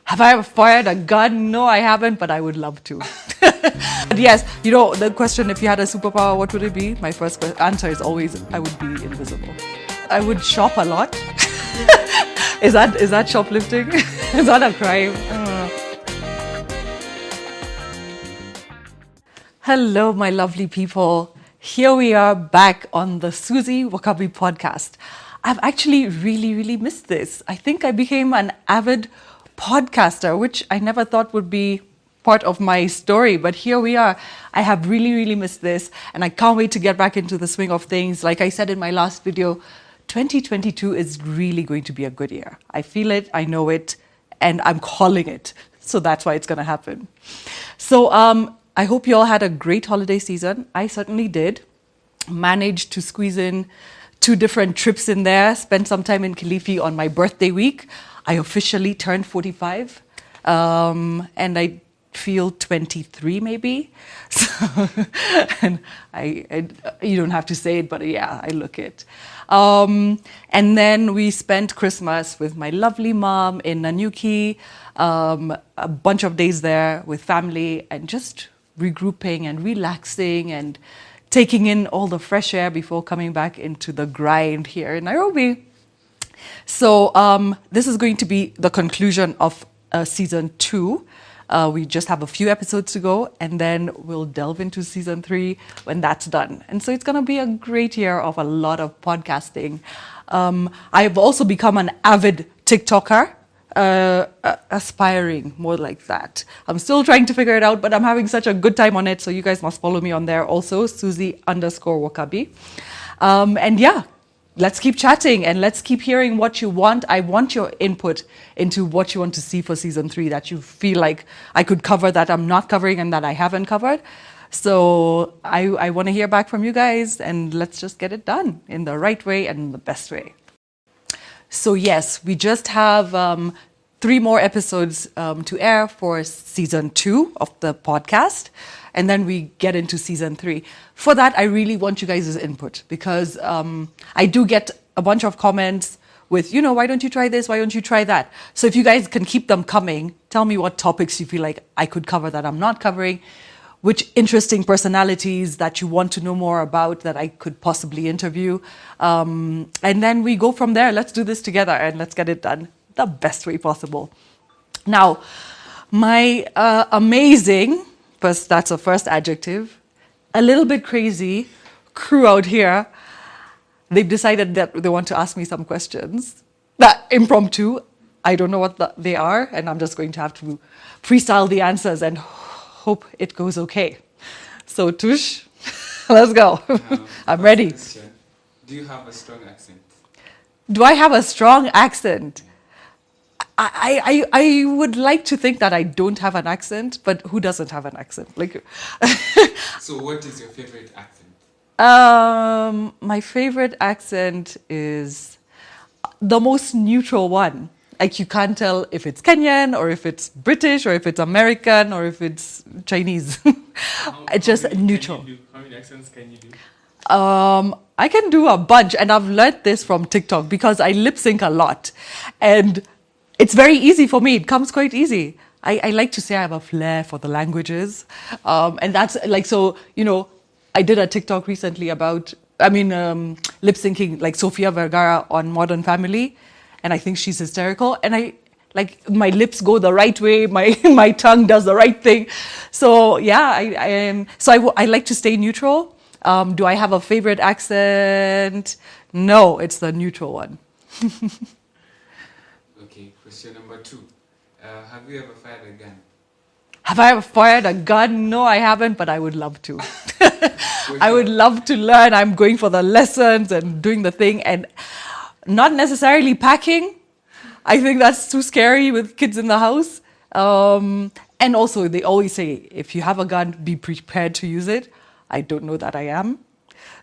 Have I ever fired a gun? No, I haven't, but I would love to. But yes, the question, if you had a superpower, what would it be? My first answer is always, I would be invisible. I would shop a lot. Is that shoplifting? Is that a crime? Hello, my lovely people. Here we are back on the Suzie Wokabi podcast. I've actually really missed this. I think I became an avid podcaster, which I never thought would be part of my story, but here we are. I have really missed this, and I can't wait to get back into the swing of things. Like I said in my last video, 2022 is really going to be a good year. I feel it, I know it, and I'm calling it. So that's why it's going to happen. So I hope you all had a great holiday season. I certainly did. Managed to squeeze in 2 different trips in there, spent some time in Kilifi on my birthday week. I officially turned 45, and I feel 23 maybe. So, and you don't have to say it, but yeah, I look it. And then we spent Christmas with my lovely mom in Nanyuki, a bunch of days there with family and just regrouping and relaxing and taking in all the fresh air before coming back into the grind here in Nairobi. So this is going to be the conclusion of season 2. We just have a few episodes to go, and then we'll delve into season 3 when that's done. And so it's going to be a great year of a lot of podcasting. I've also become an avid TikToker, aspiring, more like that. I'm still trying to figure it out, but I'm having such a good time on it. So you guys must follow me on there also, Suzie_Wokabi. And yeah, let's keep chatting and let's keep hearing what you want. I want your input into what you want to see for season 3, that you feel like I could cover that I'm not covering and that I haven't covered. So I want to hear back from you guys, and let's just get it done in the right way and the best way. So yes, we just have 3 more episodes to air for season 2 of the podcast. And then we get into season 3. For that, I really want you guys' input, because I do get a bunch of comments with, why don't you try this? Why don't you try that? So if you guys can keep them coming, tell me what topics you feel like I could cover that I'm not covering, which interesting personalities that you want to know more about that I could possibly interview. And then we go from there. Let's do this together and let's get it done the best way possible. Now, my amazing... that's the first adjective, a little bit crazy crew out here, they've decided that they want to ask me some questions. That impromptu, I don't know what they are, and I'm just going to have to freestyle the answers and hope it goes okay. So Tush, let's go. I'm ready. Question. Do you have a strong accent? Do I have a strong accent? I would like to think that I don't have an accent, but who doesn't have an accent? So what is your favorite accent? My favorite accent is the most neutral one. Like, you can't tell if it's Kenyan or if it's British or if it's American or if it's Chinese. It's just neutral. How many accents can you do? I can do a bunch, and I've learned this from TikTok because I lip sync a lot. And it's very easy for me. It comes quite easy. I like to say I have a flair for the languages. And that's like, so, I did a TikTok recently about, lip syncing like Sofia Vergara on Modern Family. And I think she's hysterical. And my lips go the right way. My tongue does the right thing. So yeah, I like to stay neutral. Do I have a favorite accent? No, it's the neutral one. Okay, question number 2. Have you ever fired a gun? Have I ever fired a gun? No, I haven't, but I would love to. I would love to learn. I'm going for the lessons and doing the thing, and not necessarily packing. I think that's too scary with kids in the house. And also, they always say, if you have a gun, be prepared to use it. I don't know that I am.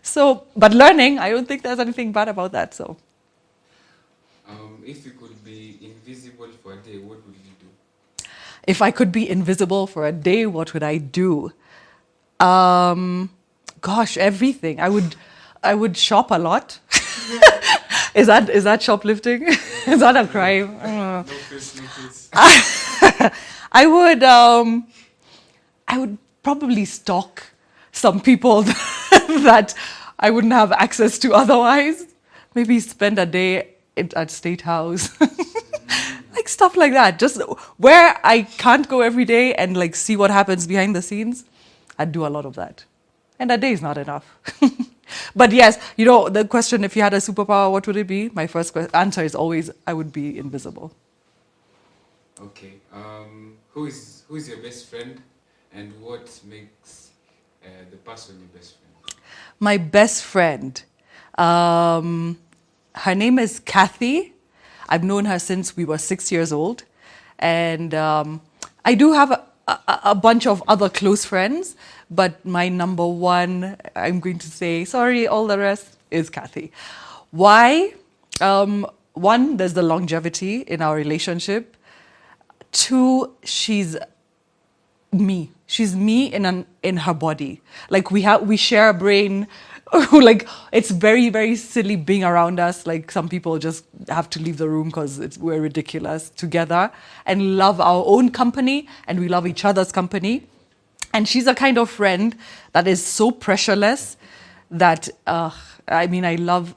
So, but learning, I don't think there's anything bad about that. So, if you could be invisible for a day, what would you do? If I could be invisible for a day, what would I do? Gosh, everything. I would shop a lot. Is that shoplifting? Is that a crime? No face. I would probably stalk some people that I wouldn't have access to otherwise. Maybe spend a day at State House. Like stuff like that. Just where I can't go every day and like see what happens behind the scenes. I'd do a lot of that. And a day is not enough. But yes, the question, if you had a superpower, what would it be? My first answer is always, I would be invisible. Okay. Who is your best friend, and what makes the person your best friend? My best friend, her name is Kathy. I've known her since we were 6 years old, and I do have a bunch of other close friends, but my number one, I'm going to say, sorry, all the rest is Kathy. Why? One, there's the longevity in our relationship. Two, she's me. She's me in her body. Like we share a brain. Like it's very, very silly being around us. Like some people just have to leave the room because we're ridiculous together and love our own company, and we love each other's company. And she's a kind of friend that is so pressureless that I love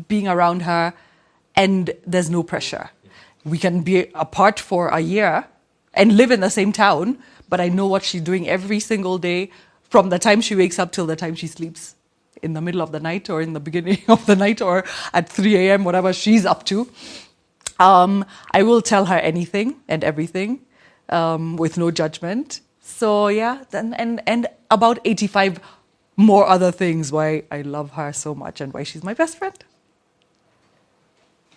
being around her, and there's no pressure. We can be apart for a year and live in the same town, but I know what she's doing every single day from the time she wakes up till the time she sleeps, in the middle of the night or in the beginning of the night or at 3 a.m., whatever she's up to. I will tell her anything and everything with no judgment. So yeah, and about 85 more other things why I love her so much and why she's my best friend.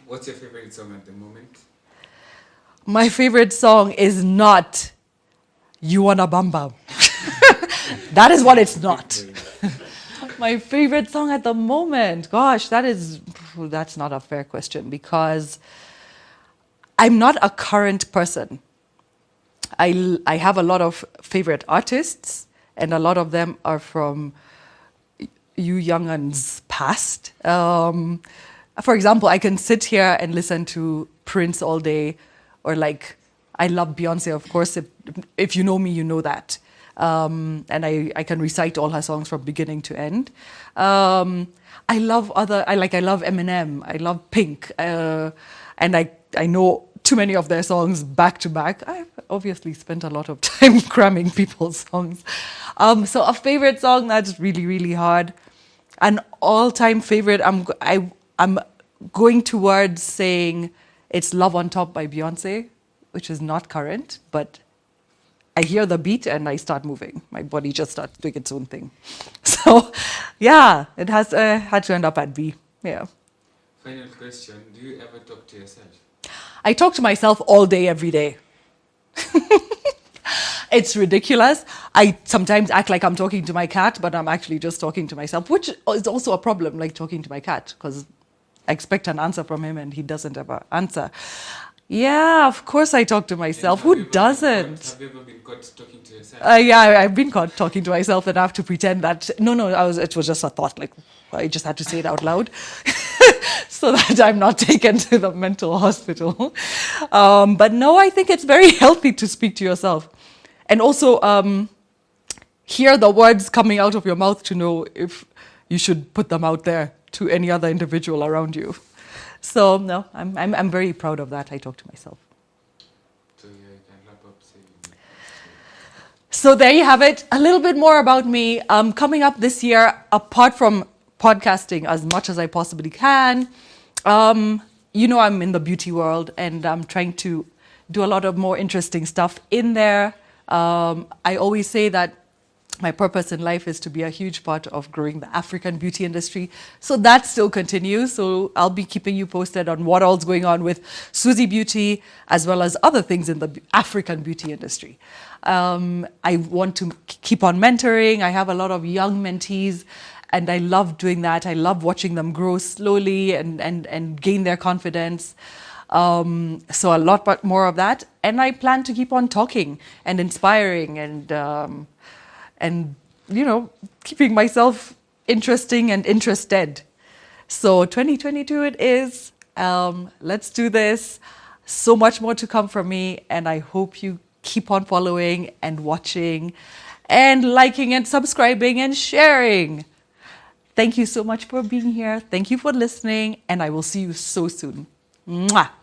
What's your favorite song at the moment? My favorite song is not You Wanna Bam Bam. That is what it's not. My favorite song at the moment, gosh, that's not a fair question, because I'm not a current person. I have a lot of favorite artists, and a lot of them are from you young'uns past. For example, I can sit here and listen to Prince all day, or like, I love Beyonce, of course. If you know me, you know that. And I can recite all her songs from beginning to end. I love Eminem. I love Pink. And I know too many of their songs back to back. I've obviously spent a lot of time cramming people's songs. So a favorite song, that's really, really hard. An all-time favorite, I'm going towards saying it's Love on Top by Beyonce, which is not current, but I hear the beat and I start moving. My body just starts doing its own thing. So, yeah, it has had to end up at B. Yeah. Final question: do you ever talk to yourself? I talk to myself all day, every day. It's ridiculous. I sometimes act like I'm talking to my cat, but I'm actually just talking to myself, which is also a problem, like talking to my cat, because I expect an answer from him and he doesn't ever answer. Yeah, of course I talk to myself. Who doesn't? Have you ever been caught talking to yourself? Yeah, I've been caught talking to myself, and I have to pretend that it was just a thought. Like I just had to say it out loud, so that I'm not taken to the mental hospital. But no, I think it's very healthy to speak to yourself, and also hear the words coming out of your mouth to know if you should put them out there to any other individual around you. So no, I'm very proud of that. I talk to myself. So yeah, you can wrap up saying. So there you have it. A little bit more about me. Coming up this year, apart from podcasting as much as I possibly can, I'm in the beauty world, and I'm trying to do a lot of more interesting stuff in there. I always say that my purpose in life is to be a huge part of growing the African beauty industry. So that still continues. So I'll be keeping you posted on what all's going on with Suzie Beauty, as well as other things in the African beauty industry. I want to keep on mentoring. I have a lot of young mentees, and I love doing that. I love watching them grow slowly and gain their confidence. So a lot more of that. And I plan to keep on talking and inspiring and keeping myself interesting and interested. So 2022 it is. Let's do this. So much more to come from me, and I hope you keep on following and watching and liking and subscribing and sharing. Thank you so much for being here. Thank you for listening, and I will see you so soon. Mwah.